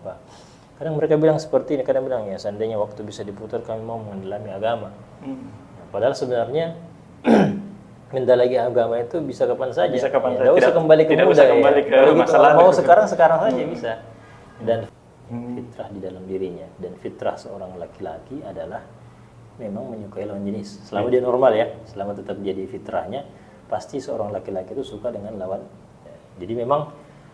Pak. Kadang mereka bilang seperti ini, kadang bilang ya seandainya waktu bisa diputar kami mau mendalami agama. Padahal sebenarnya mendalami agama itu bisa kapan saja. Bisa kapan saja. Tidak usah kembali ke tidak muda usah kembali ke Apalagi masa kalau lalu. mau sekarang saja bisa. Dan fitrah di dalam dirinya, dan fitrah seorang laki-laki adalah memang menyukai lawan jenis. Selama dia normal ya, selama tetap jadi fitrahnya, pasti seorang laki-laki itu suka dengan lawan. Jadi memang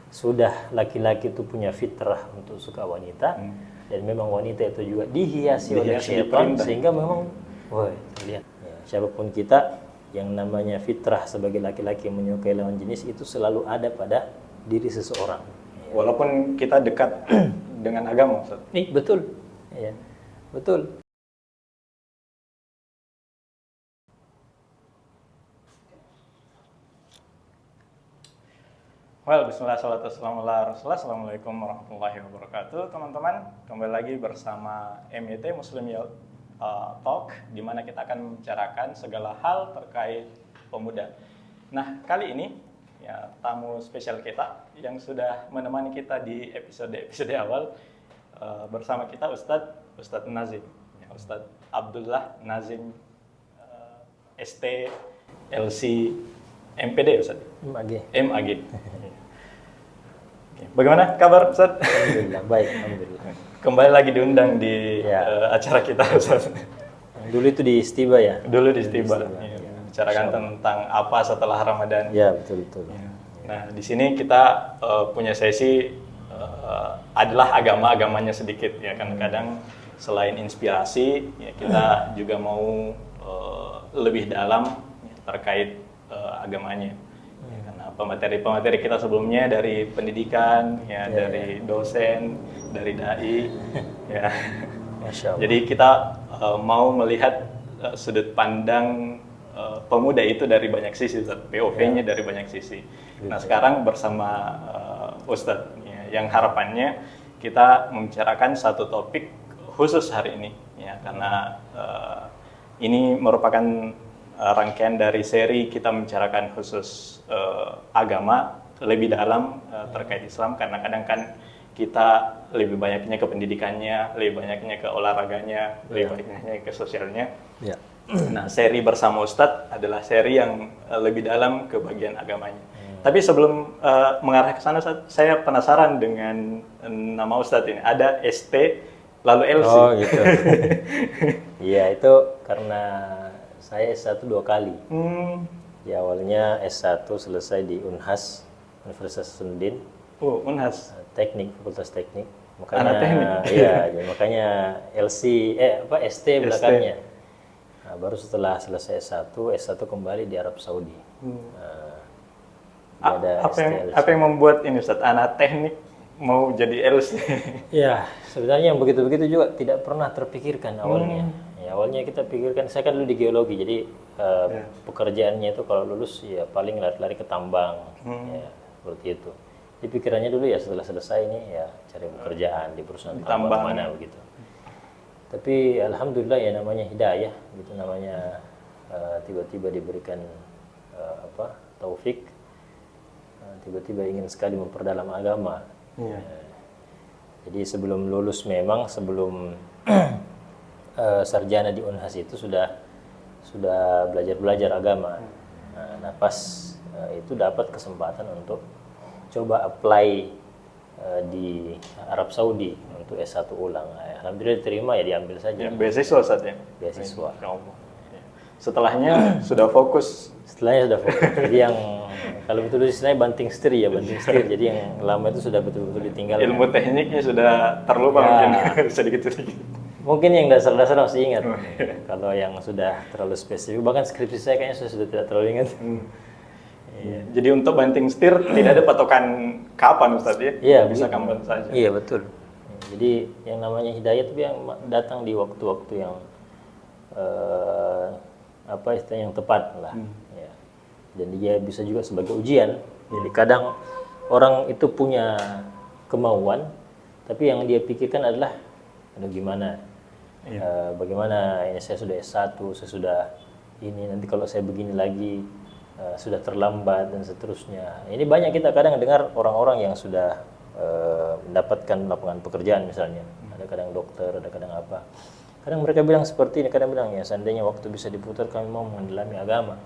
sudah laki-laki itu punya fitrah untuk suka wanita, dan memang wanita itu juga dihiasi oleh syaitan, sehingga memang terlihat siapapun kita yang namanya fitrah sebagai laki-laki yang menyukai lawan jenis itu selalu ada pada diri seseorang. Walaupun kita dekat dengan agama, Ustaz. Betul. Ya. Betul. Bismillah, salatu wassalamu ala Rasulullah. Assalamualaikum warahmatullahi wabarakatuh. Teman-teman, kembali lagi bersama MET Muslim Talk, di mana kita akan membicarakan segala hal terkait pemuda. Nah, kali ini ya tamu spesial kita yang sudah menemani kita di episode awal, bersama kita Ustadz Nazim, ya, Ustadz Abdullah Nazim, ST, LC, MPD, Ustadz. MAG. Bagaimana kabar, Ustadz? Alhamdulillah, baik, alhamdulillah. Kembali lagi diundang di acara kita, Ustadz. Dulu itu di Istiba ya? Dulu di Istiba. Bicarakan tentang apa setelah Ramadan. Ya, betul. Ya. Nah, di sini kita punya sesi adalah agamanya sedikit ya, kan kadang selain inspirasi ya kita juga mau lebih dalam ya, terkait agamanya. Ya, karena pemateri kita sebelumnya dari pendidikan ya, dari dosen, dari dai ya. Masya Allah. Jadi kita mau melihat sudut pandang pemuda itu dari banyak sisi, POV-nya dari banyak sisi. Nah, sekarang bersama Ustadz ya, yang harapannya kita membicarakan satu topik khusus hari ini ya, karena ini merupakan rangkaian dari seri kita membicarakan khusus agama lebih dalam terkait Islam, karena kadang kan kita lebih banyaknya ke pendidikannya, lebih banyaknya ke olahraganya, lebih banyaknya ke sosialnya. Nah, seri bersama Ustadz adalah seri yang lebih dalam ke bagian agamanya. Tapi sebelum mengarah ke sana, saya penasaran dengan nama Ustadz ini. Ada ST, lalu LC. Oh gitu. Iya, itu karena saya S1 2 kali. Ya, awalnya S1 selesai di UNHAS, Universitas Hasanuddin. UNHAS. Teknik, Fakultas Teknik. Makanya, anak teknik. Iya, makanya ST belakangnya. Nah, baru setelah selesai S1 kembali di Arab Saudi. Apa yang membuat ini, Ustaz, anak teknik mau jadi LC? Ya, sebenarnya yang begitu-begitu juga tidak pernah terpikirkan awalnya. Ya, awalnya kita pikirkan, saya kan dulu di geologi, jadi pekerjaannya itu kalau lulus ya paling lari-lari ke tambang, ya, seperti itu. Di pikirannya dulu ya setelah selesai ini ya cari pekerjaan di perusahaan tambang mana begitu. Tapi alhamdulillah ya namanya hidayah gitu, namanya tiba-tiba diberikan taufik, tiba-tiba ingin sekali memperdalam agama. Jadi sebelum lulus memang sebelum sarjana di UNHAS itu sudah belajar agama. Nah, pas itu dapat kesempatan untuk coba apply di Arab Saudi untuk S1 ulang. Alhamdulillah diterima, ya diambil saja. Ya, beasiswa saja. Beasiswa. Setelahnya sudah fokus. Jadi yang kalau betul istilahnya banting setir. Jadi yang lama itu sudah betul-betul ditinggal. Ilmu tekniknya sudah terlupa mungkin sedikit-sedikit. Mungkin yang dasar-dasar masih ingat. Kalau yang sudah terlalu spesifik, bahkan skripsi saya kayaknya sudah tidak terlalu ingat. Jadi untuk banting setir tidak ada patokan kapan, Ustaz ya? Iya, bisa kapan saja. Iya, betul. Jadi yang namanya hidayah itu yang datang di waktu-waktu yang istilahnya yang tepat lah. Ya. Dan dia bisa juga sebagai ujian. Jadi kadang orang itu punya kemauan, tapi yang dia pikirkan adalah gimana? Bagaimana ini saya sudah S1, saya sudah ini, nanti kalau saya begini lagi sudah terlambat dan seterusnya. Ini banyak kita kadang dengar orang-orang yang sudah mendapatkan lapangan pekerjaan misalnya. Ada kadang dokter, ada kadang apa. Kadang mereka bilang seperti ini, kadang bilang ya seandainya waktu bisa diputar kami mau mendalami agama.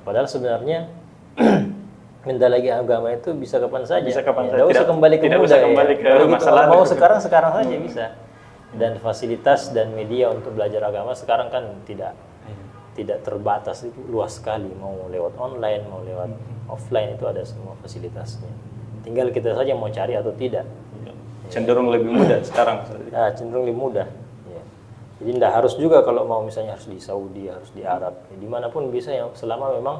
Padahal sebenarnya mendalami agama itu bisa kapan saja. Bisa kapan saja. Tidak usah kembali ke tidak muda usah kembali ke Kalau gitu, masa lalu. mau sekarang saja bisa. Dan fasilitas dan media untuk belajar agama sekarang kan tidak terbatas, itu luas sekali. Mau lewat online, mau lewat offline, itu ada semua fasilitasnya. Tinggal kita saja mau cari atau tidak. Cenderung lebih mudah sekarang. Ya, cenderung lebih mudah. Ya. Jadi tidak harus juga kalau mau misalnya harus di Saudi, harus di Arab, dimanapun bisa, yang selama memang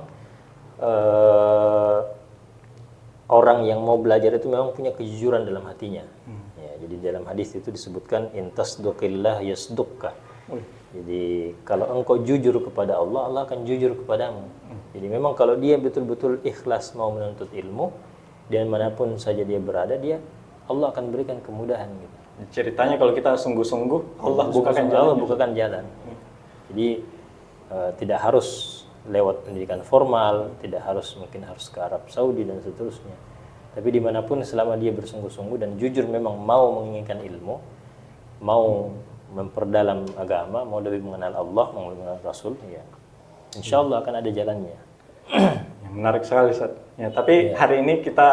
orang yang mau belajar itu memang punya kejujuran dalam hatinya. Ya, jadi dalam hadis itu disebutkan intasduqillah yasduqka. Jadi kalau engkau jujur kepada Allah, Allah akan jujur kepadamu. Jadi memang kalau dia betul-betul ikhlas mau menuntut ilmu, dan manapun saja dia berada, Allah akan berikan kemudahan gitu. Ceritanya kalau kita sungguh-sungguh, Allah bukakan jalan. Jadi tidak harus lewat pendidikan formal, tidak harus mungkin harus ke Arab Saudi dan seterusnya. Tapi dimanapun selama dia bersungguh-sungguh dan jujur memang mau menginginkan ilmu, mau memperdalam agama, mau lebih mengenal Allah, mau lebih mengenal Rasul, ya insya Allah akan ada jalannya. Menarik sekali, Ustaz. Ya, tapi hari ini kita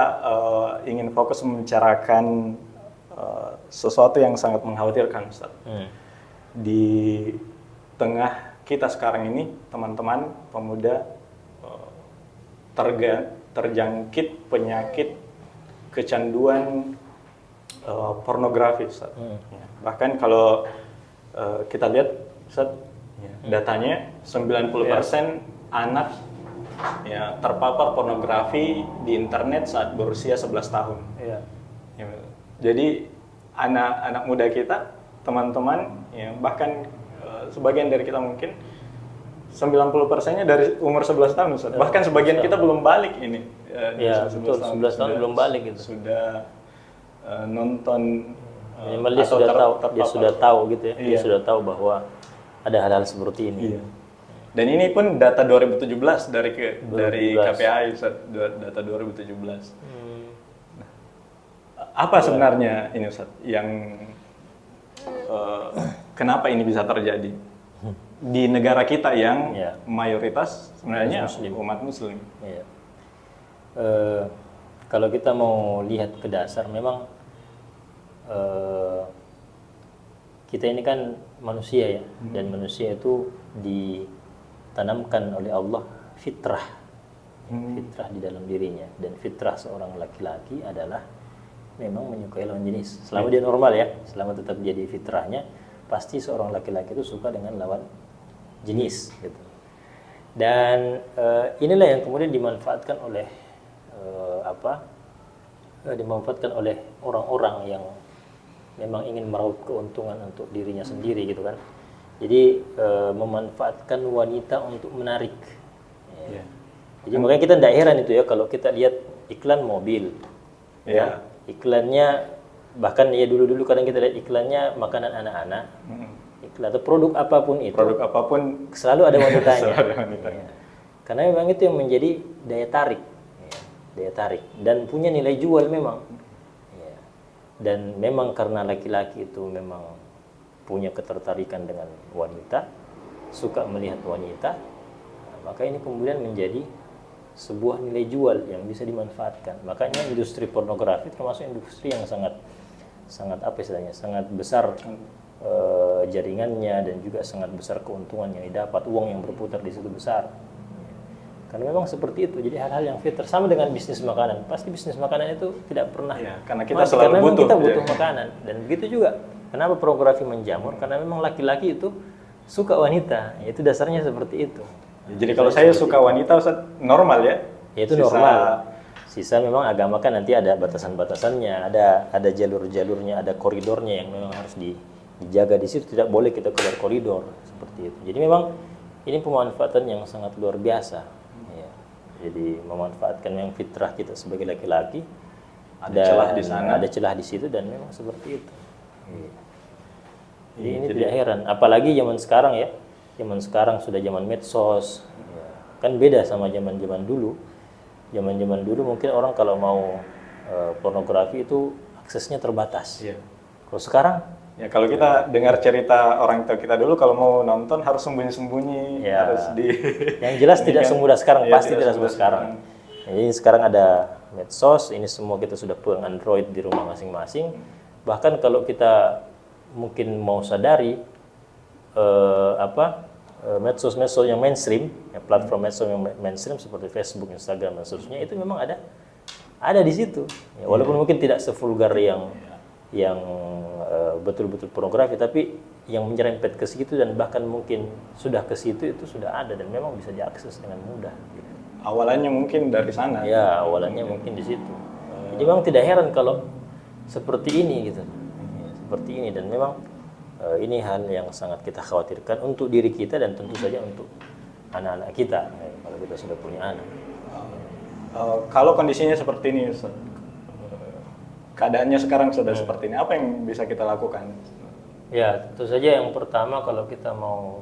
ingin fokus membicarakan sesuatu yang sangat mengkhawatirkan, Ustaz. Di tengah kita sekarang ini, teman-teman pemuda terjangkit penyakit kecanduan pornografi, Ustaz. Ya, bahkan kalau kita lihat, Ustaz, datanya 90% anak ya terpapar pornografi di internet saat berusia 11 tahun. Ya, jadi anak-anak muda kita, teman-teman, ya, bahkan sebagian dari kita mungkin 90%-nya dari umur 11 tahun, Ustaz. Bahkan sebagian kita belum balik ini. Ya, betul, 11 tahun belum balik gitu. Sudah nonton minimal dia sudah tahu gitu ya. Dia sudah tahu bahwa ada hal-hal seperti ini. Iya. Dan ini pun data 2017 dari KPAI, Ustaz, data 2017. Apa sebenarnya ini, Ustaz, yang kenapa ini bisa terjadi di negara kita yang mayoritas sebenarnya umat Muslim? Ya. Kalau kita mau lihat ke dasar, memang kita ini kan manusia ya, dan manusia itu ditanamkan oleh Allah fitrah di dalam dirinya, dan fitrah seorang laki-laki adalah memang menyukai lawan jenis. Selama dia normal ya, selama tetap jadi fitrahnya, pasti seorang laki-laki itu suka dengan lawan jenis gitu. Dan inilah yang kemudian dimanfaatkan oleh dimanfaatkan oleh orang-orang yang memang ingin meraup keuntungan untuk dirinya sendiri gitu kan. Jadi memanfaatkan wanita untuk menarik. Ya. Jadi makanya kita tidak heran itu ya kalau kita lihat iklan mobil. Ya. Iklannya bahkan ya dulu-dulu kadang kita lihat iklannya makanan anak-anak. Iklan atau produk apapun itu. Produk apapun selalu ada wanitanya. Selalu ada wanitanya. Ya. Karena memang itu yang menjadi daya tarik. Daya tarik dan punya nilai jual memang. Ya. Dan memang karena laki-laki itu memang punya ketertarikan dengan wanita, suka melihat wanita, maka ini kemudian menjadi sebuah nilai jual yang bisa dimanfaatkan. Makanya industri pornografi termasuk industri yang sangat apa istilahnya, sangat besar jaringannya, dan juga sangat besar keuntungan yang didapat, uang yang berputar di situ besar. Karena memang seperti itu. Jadi hal-hal yang fitrah sama dengan bisnis makanan. Pasti bisnis makanan itu tidak pernah karena kita selalu butuh. Kita butuh makanan. Dan begitu juga. Kenapa pornografi menjamur? Karena memang laki-laki itu suka wanita. Itu dasarnya seperti itu. Jadi kalau saya suka wanita, Ustaz, normal ya? Ya itu normal. Sisa memang agama kan nanti ada batasan-batasannya, ada jalur-jalurnya, ada koridornya yang memang harus dijaga di situ. Tidak boleh kita keluar koridor seperti itu. Jadi memang ini pemanfaatan yang sangat luar biasa. Jadi memanfaatkan yang fitrah kita sebagai laki-laki, ada celah di sana, ada celah di situ, dan memang seperti itu. Jadi ini tidak heran, apalagi zaman sekarang ya, zaman sekarang sudah zaman medsos, kan beda sama zaman-zaman dulu. Zaman-zaman dulu mungkin orang kalau mau pornografi itu aksesnya terbatas. Iya. Kalau sekarang Ya kalau kita dengar cerita orang tua kita dulu, kalau mau nonton harus sembunyi-sembunyi, Ya. harus di. yang jelas Ini tidak kan, semudah sekarang, iya, pasti tidak semudah sekarang. Jadi sekarang ada medsos, ini semua kita sudah pegang Android di rumah masing-masing. Bahkan kalau kita mungkin mau sadari medsos-medsos yang mainstream, ya, platform medsos yang mainstream seperti Facebook, Instagram dan seterusnya itu memang ada di situ. Ya, walaupun mungkin tidak sevulgar yang betul-betul pornografi, tapi yang menyerempet ke situ dan bahkan mungkin sudah ke situ itu sudah ada dan memang bisa diakses dengan mudah. Gitu. Awalnya mungkin dari sana. Ya, awalnya mungkin di situ. Jadi memang tidak heran kalau seperti ini gitu. Ya, seperti ini dan memang ini hal yang sangat kita khawatirkan untuk diri kita dan tentu saja untuk anak-anak kita kalau kita sudah punya anak. Kalau kondisinya seperti ini, Ustaz, keadaannya sekarang sudah seperti ini, apa yang bisa kita lakukan? Ya, tentu saja yang pertama kalau kita mau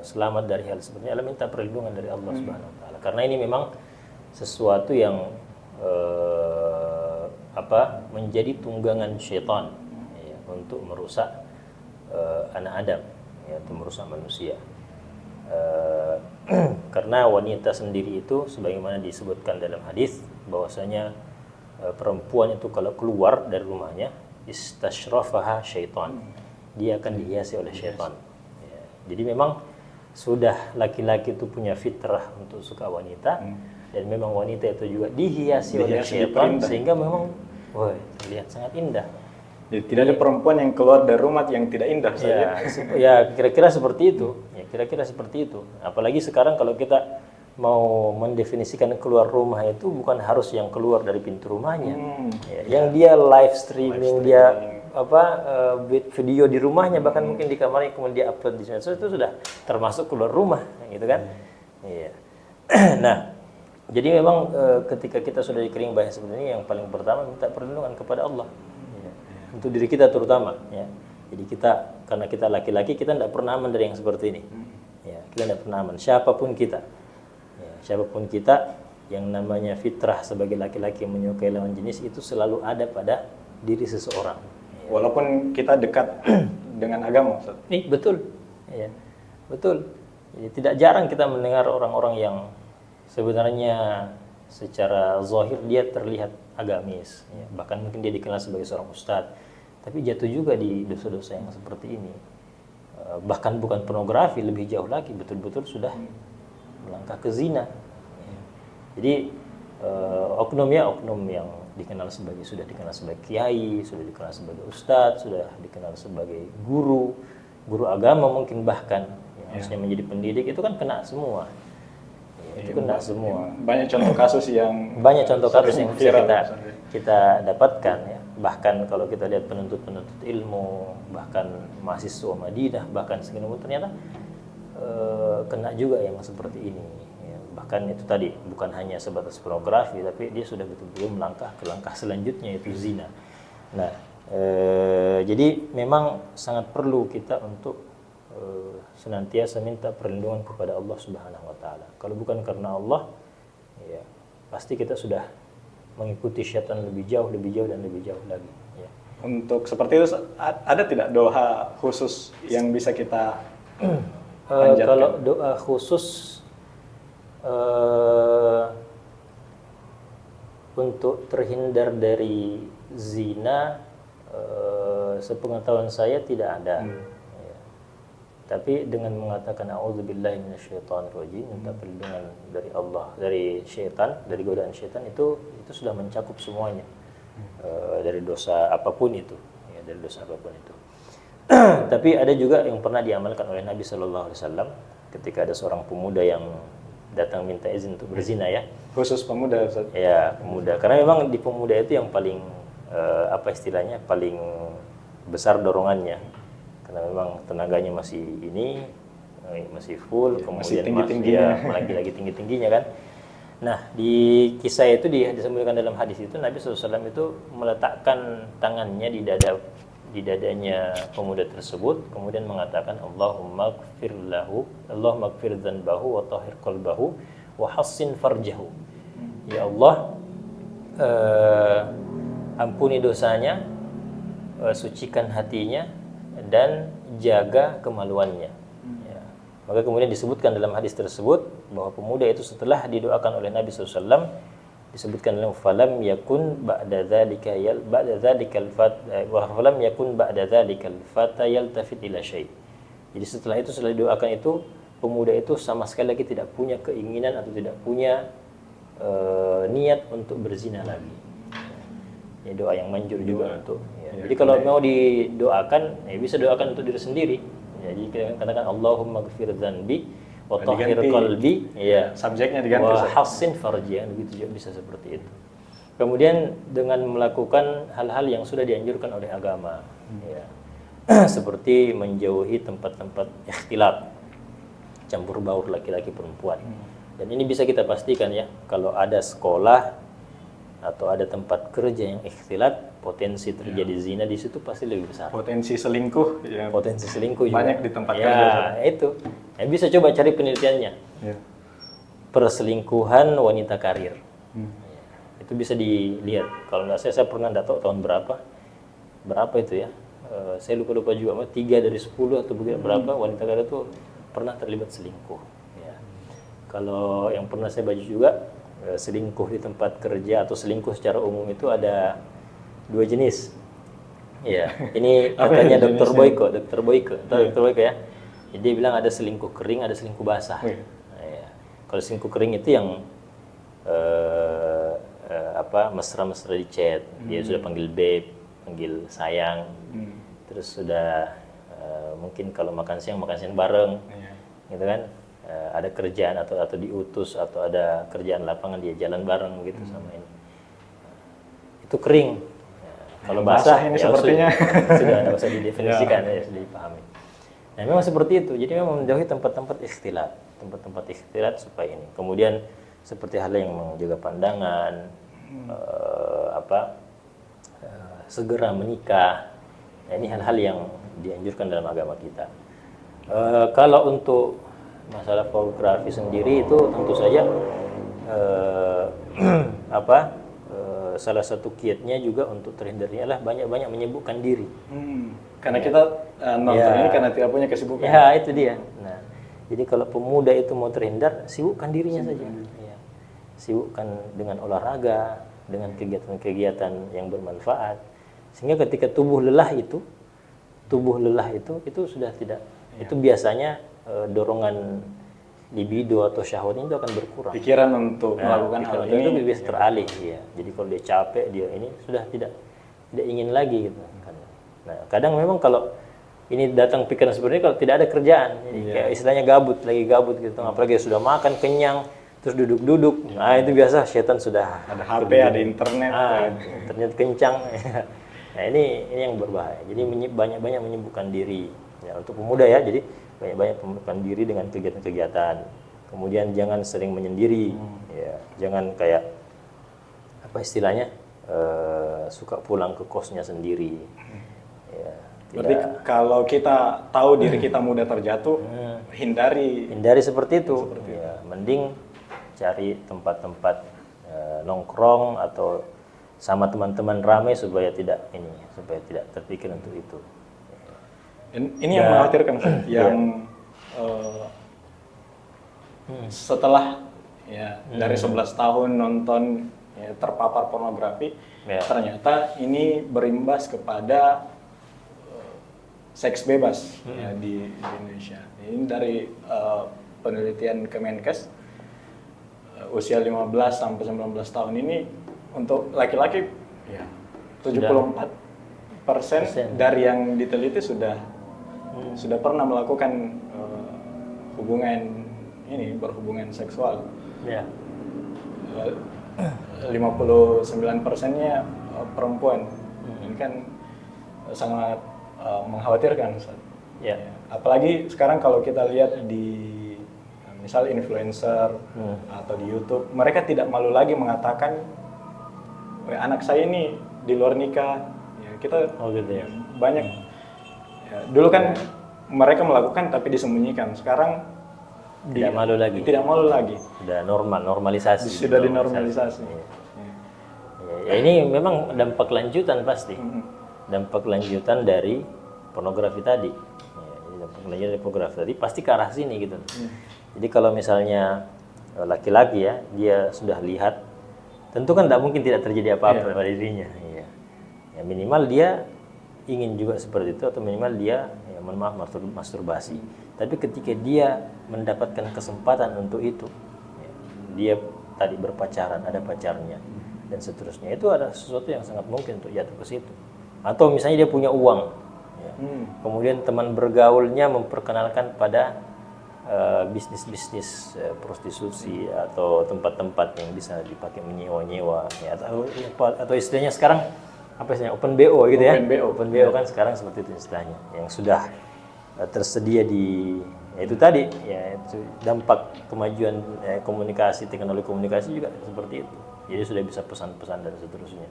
selamat dari hal seperti ini adalah minta perlindungan dari Allah Subhanahu wa taala. Karena ini memang sesuatu yang menjadi tunggangan syaitan ya, untuk merusak anak Adam, ya, untuk merusak manusia. Karena wanita sendiri itu sebagaimana disebutkan dalam hadis bahwasanya perempuan itu kalau keluar dari rumahnya istashrafaha syaitan, dia akan dihiasi oleh syaitan. Ya, jadi memang sudah laki-laki itu punya fitrah untuk suka wanita dan memang wanita itu juga dihiasi oleh syaitan sehingga memang terlihat sangat indah. Jadi tidak ada perempuan yang keluar dari rumah yang tidak indah saja. Ya kira-kira seperti itu. Ya kira-kira seperti itu. Apalagi sekarang kalau kita mau mendefinisikan keluar rumah itu bukan harus yang keluar dari pintu rumahnya. Yang dia live streaming, dia video di rumahnya bahkan mungkin di kamarnya kemudian dia upload di medsos itu sudah termasuk keluar rumah, gitu kan? Iya. Nah, jadi memang ketika kita sudah dikering bahaya seperti ini, yang paling pertama minta perlindungan kepada Allah. Untuk diri kita terutama, ya. Jadi kita karena kita laki-laki kita tidak pernah aman dari yang seperti ini. Ya, kita tidak pernah aman. Siapapun kita, ya, siapapun kita, yang namanya fitrah sebagai laki-laki yang menyukai lawan jenis itu selalu ada pada diri seseorang. Ya. Walaupun kita dekat dengan agama, Ustaz. Betul, ya, betul. Jadi, tidak jarang kita mendengar orang-orang yang sebenarnya secara zahir dia terlihat agamis, ya. Bahkan mungkin dia dikenal sebagai seorang ustadz, tapi jatuh juga di dosa-dosa yang seperti ini. Bahkan bukan pornografi, lebih jauh lagi, betul-betul sudah melangkah ke zina. Ya. Jadi oknum yang sudah dikenal sebagai kiai, sudah dikenal sebagai ustadz, sudah dikenal sebagai guru agama mungkin bahkan yang harusnya menjadi pendidik itu kan kena semua. Itu kena semua. Banyak contoh kasus yang bisa kita dapatkan ya. Bahkan kalau kita lihat penuntut ilmu, bahkan mahasiswa Madinah, bahkan segala ternyata kena juga yang seperti ini. Ya. Bahkan itu tadi bukan hanya sebatas pornografi, tapi dia sudah betul-betul melangkah ke langkah selanjutnya yaitu zina. Nah, jadi memang sangat perlu kita untuk senantiasa minta perlindungan kepada Allah Subhanahu wa taala. Kalau bukan karena Allah, ya pasti kita sudah mengikuti syaitan lebih jauh lagi, ya. Untuk seperti itu ada tidak doa khusus yang bisa kita panjatkan? Kalau doa khusus untuk terhindar dari zina, sepengetahuan saya tidak ada. Tapi dengan mengatakan a'udzubillahi minasyaitonirrajim, minta perlindungan dari Allah, dari syaitan, dari godaan syaitan itu sudah mencakup semuanya. Dari dosa apapun itu, ya, dari dosa apapun itu. Tapi ada juga yang pernah diamalkan oleh Nabi sallallahu alaihi wasallam ketika ada seorang pemuda yang datang minta izin untuk berzina, ya. Khusus pemuda, Ustaz. Ya, pemuda. Karena memang di pemuda itu yang paling paling besar dorongannya. Karena memang tenaganya masih full, ya, kemudian masih lagi tinggi-tingginya kan. Nah, di kisah itu disebutkan dalam hadis itu Nabi SAW itu meletakkan tangannya di dadanya pemuda tersebut, kemudian mengatakan Allahumma ighfir dzanbahu wa tahhir qalbahu wa hassin farjahu. Ya Allah, ampuni dosanya, sucikan hatinya, dan jaga kemaluannya. Ya. Maka kemudian disebutkan dalam hadis tersebut bahwa pemuda itu setelah didoakan oleh Nabi SAW, disebutkan dalam falam yakun ba'da dzalikal fata yaltafit ila syai'. Jadi setelah didoakan itu, pemuda itu sama sekali lagi tidak punya keinginan atau tidak punya niat untuk berzina lagi. Ini doa yang manjur juga untuk. Ya. Jadi kalau mau didoakan, ya bisa doakan untuk diri sendiri. Ya, jadi kita katakan Allahumma ghfir dzanbi wa tahhir qalbi. Ya. Subjeknya diganti. Wa hassin farji, begitu juga bisa seperti itu. Kemudian dengan melakukan hal-hal yang sudah dianjurkan oleh agama, ya. Seperti menjauhi tempat-tempat ikhtilat, campur baur laki-laki perempuan. Dan ini bisa kita pastikan ya, kalau ada sekolah atau ada tempat kerja yang ikhtilat, potensi terjadi zina di situ pasti lebih besar. Potensi selingkuh ya. Potensi selingkuh juga banyak di tempat ya, kerja. Itu. Ya, bisa coba cari penelitiannya. Ya. Perselingkuhan wanita karir. Itu bisa dilihat. Kalau nggak saya pernah nggak tahu tahun berapa itu ya. Saya lupa juga. 3 dari 10 atau berapa wanita karir itu pernah terlibat selingkuh. Ya. Kalau yang pernah saya baca juga, selingkuh di tempat kerja atau selingkuh secara umum itu ada 2 jenis. Ya, ini katanya Dr. Boyko, Dr. Boyko ya. Jadi dia bilang ada selingkuh kering, ada selingkuh basah. Ya. Kalau selingkuh kering itu yang mesra-mesra di chat, dia sudah panggil babe, panggil sayang, terus sudah mungkin kalau makan siang bareng, gitu kan. Ada kerjaan atau diutus atau ada kerjaan lapangan, dia jalan bareng gitu sama ini. Itu kering. Kalau basah ini ya sepertinya sudah tidak usah didefinisikan, ya sudah dipahami. Nah, memang seperti itu. Jadi memang menjauhi tempat-tempat ikhtilat supaya ini. Kemudian seperti hal yang menjaga pandangan, segera menikah. Nah, ini hal-hal yang dianjurkan dalam agama kita. Kalau untuk masalah pornografi sendiri itu tentu saja salah satu kiatnya juga untuk terhindarnya adalah banyak-banyak menyibukkan diri. Karena kita nonton ini karena tidak punya kesibukan. Ya, itu dia. Nah, jadi kalau pemuda itu mau terhindar, sibukkan dirinya saja. Ya. Sibukkan dengan olahraga, dengan kegiatan-kegiatan yang bermanfaat. Sehingga ketika tubuh lelah itu sudah tidak. Itu biasanya dorongan libido atau syahwatnya itu akan berkurang. Pikiran untuk melakukan hal ini itu bisa teralih ya. Jadi kalau dia capek, dia ini sudah tidak ingin lagi gitu. Nah, kadang memang kalau ini datang pikiran seperti ini kalau tidak ada kerjaan, jadi kayak istilahnya lagi gabut gitu. Apalagi sudah makan kenyang, terus duduk-duduk. Nah, itu biasa setan sudah ada HP, ada internet. Internet kencang. Nah, ini yang berbahaya. Jadi banyak-banyak menyibukkan diri ya, untuk pemuda ya. Jadi banyak-banyak menyibukkan diri dengan kegiatan-kegiatan. Kemudian jangan sering menyendiri, ya. Jangan kayak apa istilahnya suka pulang ke kosnya sendiri. Ya, berarti kalau kita tahu diri kita mudah terjatuh, hindari seperti itu. Ya, mending cari tempat-tempat nongkrong atau sama teman-teman ramai supaya tidak terpikir untuk itu. Ini yang mengkhawatirkan, yang setelah dari 11 tahun nonton terpapar pornografi, ternyata ini berimbas kepada seks bebas di Indonesia. Ini dari penelitian Kemenkes, usia 15 sampai 19 tahun ini untuk laki-laki 74% dari yang diteliti sudah pernah melakukan berhubungan seksual. 59%-nya perempuan. Ini kan sangat mengkhawatirkan. Apalagi sekarang kalau kita lihat di misal influencer atau di YouTube, mereka tidak malu lagi mengatakan anak saya ini di luar nikah. Kita banyak. Dulu kan mereka melakukan tapi disembunyikan. Sekarang tidak malu lagi. Tidak malu lagi. Sudah normalisasi. Sudah dinormalisasi. Ya, Ya, ini memang dampak lanjutan pasti. Dampak lanjutan dari pornografi tadi. Ya, jadi dampak lanjutan dari pornografi tadi pasti ke arah sini gitu. Jadi kalau misalnya laki-laki ya, dia sudah lihat, tentu kan tidak mungkin tidak terjadi apa-apa pada dirinya. Ya. Ya, minimal dia ingin juga seperti itu, atau minimal dia, ya, mohon maaf, masturbasi. Tapi ketika dia mendapatkan kesempatan untuk itu, ya, dia tadi berpacaran, ada pacarnya, dan seterusnya, itu ada sesuatu yang sangat mungkin untuk jatuh ke situ. Atau misalnya dia punya uang, ya, kemudian teman bergaulnya memperkenalkan pada bisnis-bisnis prostitusi atau tempat-tempat yang bisa dipakai menyewa-nyewa, ya, atau istilahnya sekarang apa istilahnya, open BO gitu ya. Open BO kan sekarang seperti itu istilahnya, yang sudah tersedia di, ya itu tadi ya, itu dampak kemajuan komunikasi, teknologi komunikasi juga seperti itu. Jadi sudah bisa pesan-pesan dan seterusnya.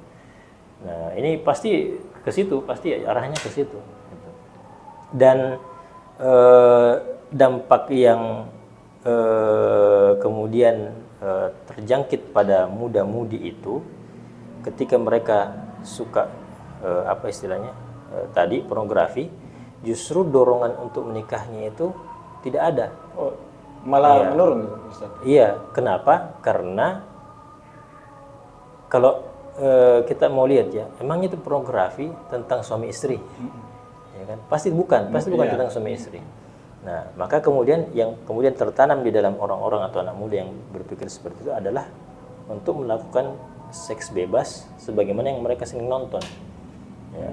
Nah, ini pasti ke situ, pasti arahnya ke situ gitu. Dan dampak yang kemudian terjangkit pada muda-mudi itu ketika mereka suka apa istilahnya tadi pornografi, justru dorongan untuk menikahnya itu tidak ada. Oh, malah menurun, Ustaz. Iya, kenapa? Karena kalau kita mau lihat ya, emang itu pornografi tentang suami istri, ya kan? Pasti bukan tentang suami istri. Nah, maka kemudian yang kemudian tertanam di dalam orang-orang atau anak muda yang berpikir seperti itu adalah untuk melakukan seks bebas sebagaimana yang mereka sering nonton, ya,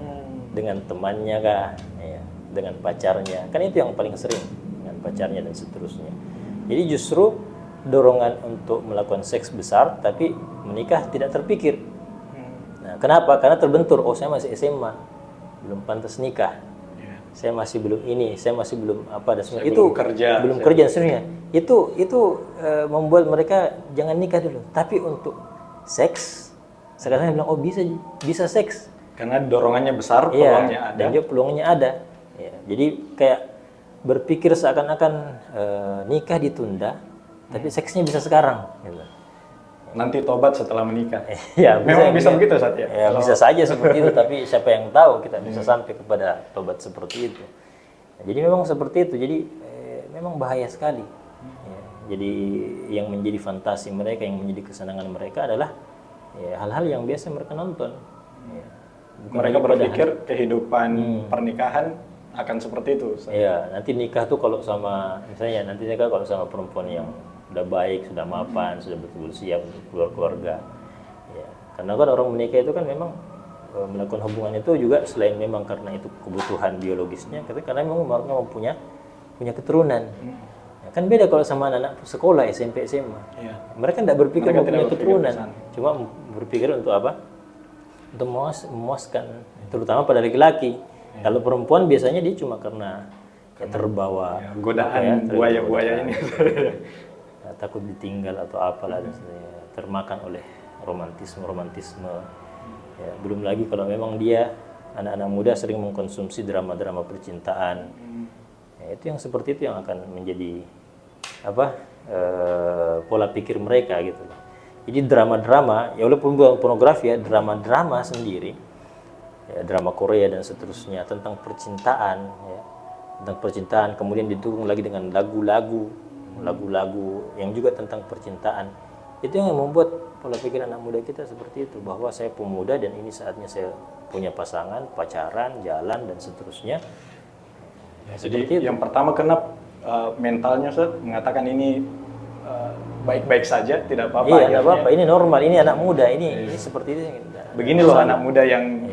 dengan temannya kah, ya, dengan pacarnya, kan itu yang paling sering, dengan pacarnya dan seterusnya. Jadi justru dorongan untuk melakukan seks besar tapi menikah tidak terpikir. Nah, kenapa? Karena terbentur, oh saya masih SMA, belum pantas nikah. Saya masih belum ini, saya masih belum apa dan semua itu belum kerja sebenarnya. Itu membuat mereka jangan nikah dulu. Tapi untuk seks, sekarang bilang oh bisa seks. Karena dorongannya besar, peluangnya ada. Dan juga peluangnya ada. Ya, jadi kayak berpikir seakan-akan nikah ditunda, tapi seksnya bisa sekarang. Gitu. Nanti tobat setelah menikah. Ya, memang bisa begitu saat ya. Ya bisa saja seperti itu, tapi siapa yang tahu kita bisa sampai kepada tobat seperti itu. Nah, jadi memang seperti itu. Jadi memang bahaya sekali. Ya, jadi yang menjadi fantasi mereka, yang menjadi kesenangan mereka adalah ya, hal-hal yang biasa mereka nonton. Ya, mereka berpikir kehidupan pernikahan akan seperti itu. Iya, nanti nikah tuh kalau sama, misalnya nanti nikah kalau sama perempuan yang sudah baik, sudah mapan, sudah betul-betul siap untuk keluarga. Ya, karena kan orang menikah itu kan memang melakukan hubungan itu juga selain memang karena itu kebutuhan biologisnya, karena memang mau punya keturunan. Ya, kan beda kalau sama anak-anak sekolah SMP SMA. Ya. Mereka tidak berpikir mau punya keturunan, cuma berpikir untuk apa? Untuk memuaskan, terutama pada laki-laki. Ya. Kalau perempuan biasanya dia cuma karena terbawa godaan buaya-buaya ini. Takut ditinggal atau apalah, termakan oleh romantisme. Ya, belum lagi kalau memang dia anak-anak muda sering mengkonsumsi drama-drama percintaan. Ya, itu yang seperti itu yang akan menjadi apa pola pikir mereka gitu. Jadi drama-drama, ya walaupun bukan pornografi ya, drama-drama sendiri, ya, drama Korea dan seterusnya tentang percintaan, ya, tentang percintaan, kemudian didukung lagi dengan lagu-lagu yang juga tentang percintaan. Itu yang membuat pola pikir anak muda kita seperti itu, bahwa saya pemuda dan ini saatnya saya punya pasangan, pacaran, jalan dan seterusnya. Ya, jadi yang pertama kena mentalnya Ustaz mengatakan ini baik-baik saja, tidak apa-apa. Iya, tidak apa-apa. Ini normal, ini anak muda, ini seperti ini. Begini loh anak muda yang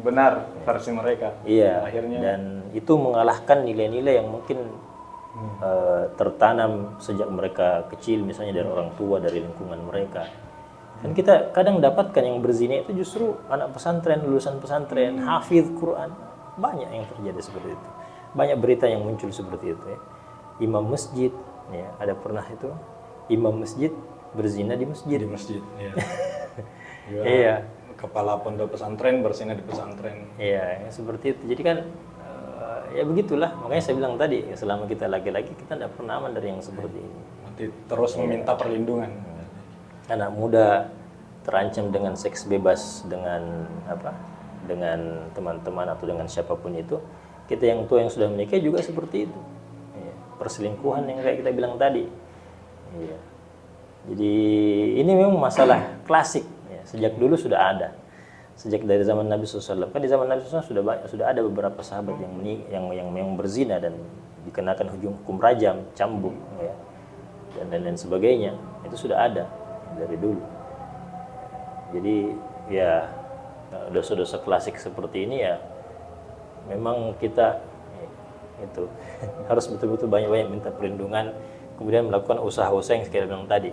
benar versi mereka. Iya. Akhirnya. Dan itu mengalahkan nilai-nilai yang mungkin tertanam sejak mereka kecil, misalnya dari orang tua, dari lingkungan mereka. Dan kita kadang dapatkan yang berzina itu justru anak pesantren, lulusan pesantren, hafidz Quran. Banyak yang terjadi seperti itu. Banyak berita yang muncul seperti itu ya. Imam masjid, ya, ada pernah itu imam masjid berzina di masjid. Di masjid, iya. Iya. Kepala pondok pesantren berzina di pesantren. Iya, seperti itu. Jadi kan ya begitulah, makanya saya bilang tadi, selama kita laki-laki kita tidak pernah aman dari yang seperti ini. Nanti terus meminta perlindungan. Anak muda terancam dengan seks bebas dengan apa? Dengan teman-teman atau dengan siapapun itu, kita yang tua yang sudah menikah juga seperti itu. Ya, perselingkuhan yang kayak kita bilang tadi. Ya. Jadi ini memang masalah klasik. Ya, sejak dulu sudah ada. Sejak dari zaman Nabi SAW. Kan di zaman Nabi SAW sudah ada beberapa sahabat yang berzina dan dikenakan hukum rajam, cambuk, ya, dan lain sebagainya. Itu sudah ada dari dulu. Jadi ya dosa-dosa klasik seperti ini ya memang kita itu harus betul-betul banyak-banyak minta perlindungan, kemudian melakukan usaha-usaha yang saya bilang tadi,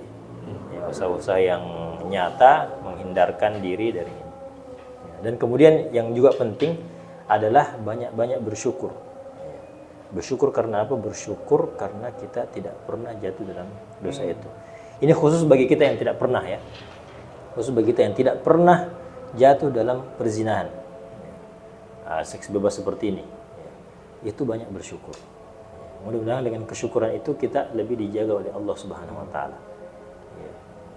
ya, usaha-usaha yang nyata menghindarkan diri dari ini. Dan kemudian yang juga penting adalah banyak-banyak bersyukur. Bersyukur karena apa? Bersyukur karena kita tidak pernah jatuh dalam dosa itu. Ini khusus bagi kita yang tidak pernah, ya. Khusus bagi kita yang tidak pernah jatuh dalam perzinahan. Seks bebas seperti ini. Itu banyak bersyukur. Mudah-mudahan dengan kesyukuran itu kita lebih dijaga oleh Allah Subhanahu wa taala.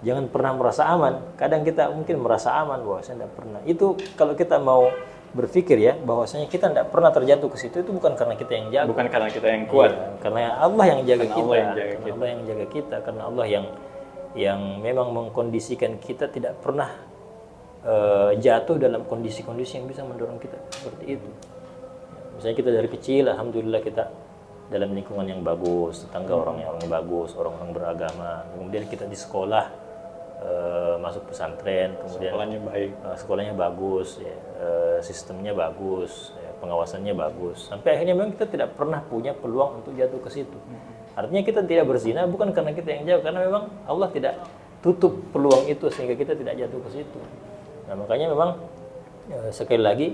Jangan pernah merasa aman. Kadang kita mungkin merasa aman bahwa saya tidak pernah. Itu kalau kita mau berpikir ya bahwasanya kita tidak pernah terjatuh ke situ, itu bukan karena kita yang jaga. Bukan karena kita yang kuat. Iya, karena Allah yang jaga Karena kita. Allah yang jaga kita. Allah yang jaga kita. Karena Allah yang memang mengkondisikan kita tidak pernah jatuh dalam kondisi-kondisi yang bisa mendorong kita seperti itu. Misalnya kita dari kecil, alhamdulillah kita dalam lingkungan yang bagus, tetangga orang yang bagus, orang-orang beragama. Kemudian kita di sekolah, masuk pesantren, kemudian Sekolahnya baik. Sekolahnya bagus, ya, sistemnya bagus, ya, pengawasannya bagus. Sampai akhirnya memang kita tidak pernah punya peluang untuk jatuh ke situ. Artinya kita tidak berzina bukan karena kita yang jauh, karena memang Allah tidak tutup peluang itu sehingga kita tidak jatuh ke situ. Nah, makanya memang sekali lagi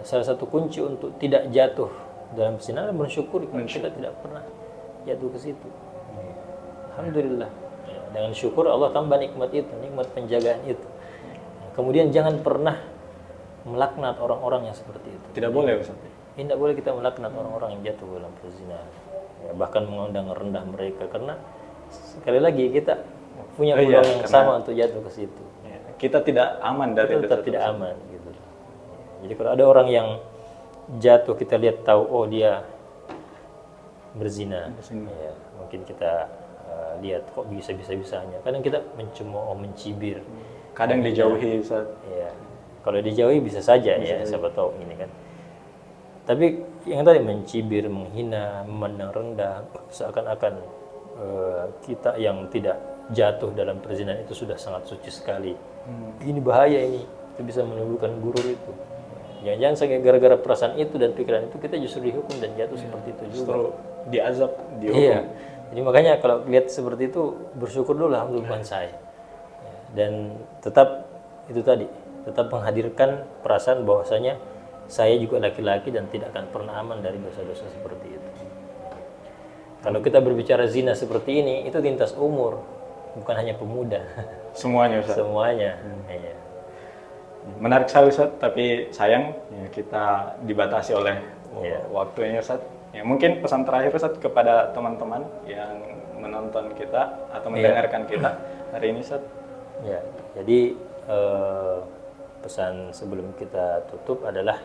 salah satu kunci untuk tidak jatuh dalam perzinahan adalah bersyukur karena kita tidak pernah jatuh ke situ. Alhamdulillah. Dengan syukur Allah tambah nikmat itu, nikmat penjagaan itu. Kemudian jangan pernah melaknat orang-orang yang seperti itu. Tidak boleh, Ustaz. Tidak boleh kita melaknat orang-orang yang jatuh dalam perzinahan. Ya, bahkan mengundang rendah mereka karena sekali lagi kita punya peluang yang sama untuk jatuh ke situ. Ya, kita tidak aman dari Kita tetap tidak aman gitu. Jadi kalau ada orang yang jatuh kita lihat tahu oh dia berzina. Ya, mungkin kita lihat kok bisa-bisanya. Kadang kita mencemooh, mencibir. Kadang dijauhi, Ustaz. Ya. Kalau dijauhi bisa saja ya, siapa tahu ini kan. Tapi yang tadi mencibir, menghina, memandang rendah, seakan-akan kita yang tidak jatuh dalam perzinahan itu sudah sangat suci sekali. Ini bahaya ini, itu bisa menimbulkan gurur itu. Jangan-jangan gara-gara perasaan itu dan pikiran itu kita justru dihukum dan jatuh seperti itu juga. Justru diazab, dihukum. Iya. Jadi makanya kalau lihat seperti itu bersyukur dulu lah untuk bukan saya. Dan tetap itu tadi, tetap menghadirkan perasaan bahwasanya saya juga laki-laki dan tidak akan pernah aman dari dosa-dosa seperti itu. Kalau kita berbicara zina seperti ini, itu lintas umur, bukan hanya pemuda. Semuanya, Ustaz. Semuanya. Iya. Menarik sekali, Ustaz, tapi sayang ya, kita dibatasi oleh waktunya, Ustaz. Ya, mungkin pesan terakhir, Ustaz, kepada teman-teman yang menonton kita atau mendengarkan kita hari ini, Ustaz. Ya, jadi pesan sebelum kita tutup adalah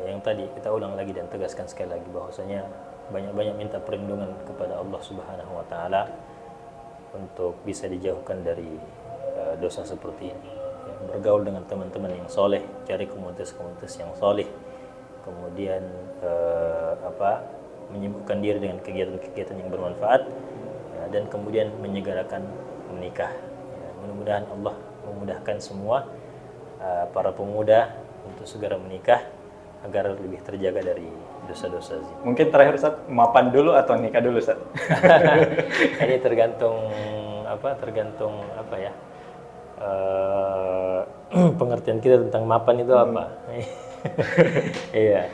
yang tadi kita ulang lagi dan tegaskan sekali lagi bahwasanya banyak-banyak minta perlindungan kepada Allah Subhanahu wa taala untuk bisa dijauhkan dari dosa seperti ini. Ya, bergaul dengan teman-teman yang soleh, cari komunitas-komunitas yang soleh. Kemudian menyibukkan diri dengan kegiatan-kegiatan yang bermanfaat, ya, dan kemudian menyegerakan menikah. Ya, mudah-mudahan Allah memudahkan semua para pemuda untuk segera menikah agar lebih terjaga dari dosa-dosa zina. Mungkin terakhir, Ustaz, mapan dulu atau nikah dulu, Ustaz? Ini tergantung apa ya, pengertian kita tentang mapan itu apa. Iya,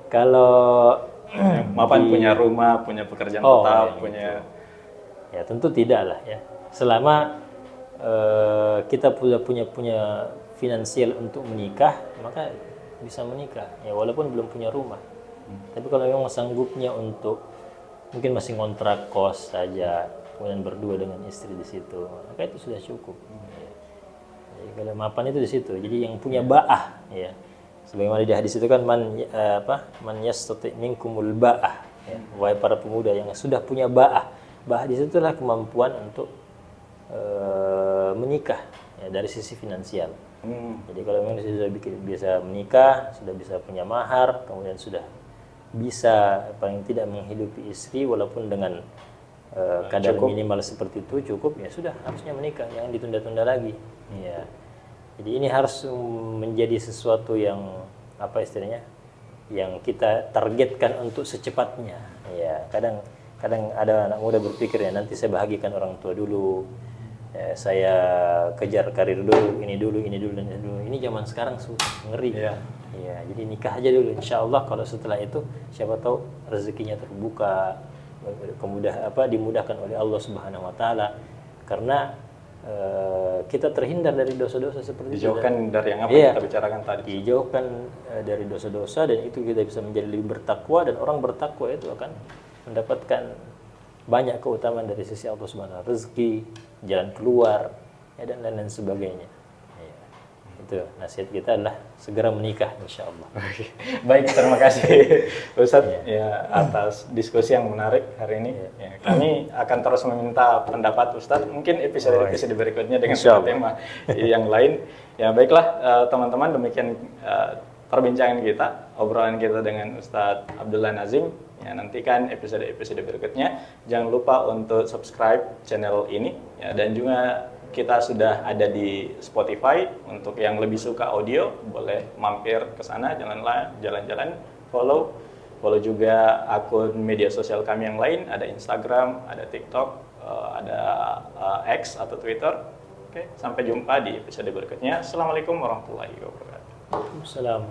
kalau mapan punya rumah, punya pekerjaan tetap, punya ya tentu tidak lah ya. Selama kita punya finansial untuk menikah, maka bisa menikah ya walaupun belum punya rumah. Tapi kalau memang sanggupnya untuk mungkin masih ngontrak kos saja, kemudian berdua dengan istri di situ, maka itu sudah cukup. Ya. Jadi kalau mapan itu di situ. Jadi yang punya ba'ah, ya. Sebagaimana di hadis itu kan man yastati minkumul ba'ah, ya. Wahai para pemuda yang sudah punya ba'ah. Ba'ah di situlah kemampuan untuk menikah, ya, dari sisi finansial. Jadi kalau memang sudah bisa menikah, sudah bisa punya mahar, kemudian sudah bisa paling tidak menghidupi istri walaupun dengan kadar minimal seperti itu cukup, ya sudah, harusnya menikah, jangan ditunda-tunda lagi. Ya. Jadi ini harus menjadi sesuatu yang apa istilahnya, yang kita targetkan untuk secepatnya. Ya, kadang ada anak muda berpikir ya nanti saya bahagikan orang tua dulu, ya, saya kejar karir dulu, ini dulu. Ini zaman sekarang ngeri. Ya, jadi nikah aja dulu. Insya Allah kalau setelah itu siapa tahu rezekinya terbuka, dimudahkan oleh Allah Subhanahu Wa Taala, karena kita terhindar dari dosa-dosa seperti itu. Dijauhkan dari yang apa kita bicarakan tadi. Dijauhkan dari dosa-dosa, dan itu kita bisa menjadi lebih bertakwa, dan orang bertakwa itu akan mendapatkan banyak keutamaan dari sisi Allah Subhanahu wa taala, rezeki, jalan keluar, ya, dan lain-lain sebagainya. Ya. Itu nasihat kita adalah segera menikah insyaallah. Baik, terima kasih Ustadz ya atas diskusi yang menarik hari ini. Ya, kami akan terus meminta pendapat Ustadz mungkin episode berikutnya dengan tema yang lain. Ya baiklah teman-teman, demikian perbincangan kita, obrolan kita dengan Ustadz Abdullah Nazim. Ya, nantikan episode berikutnya. Jangan lupa untuk subscribe channel ini, ya, dan juga kita sudah ada di Spotify. Untuk yang lebih suka audio, boleh mampir ke sana, jalan-jalan, follow juga akun media sosial kami yang lain, ada Instagram, ada TikTok, ada X atau Twitter. Oke, sampai jumpa di episode berikutnya. Assalamualaikum warahmatullahi wabarakatuh. Waalaikumsalam.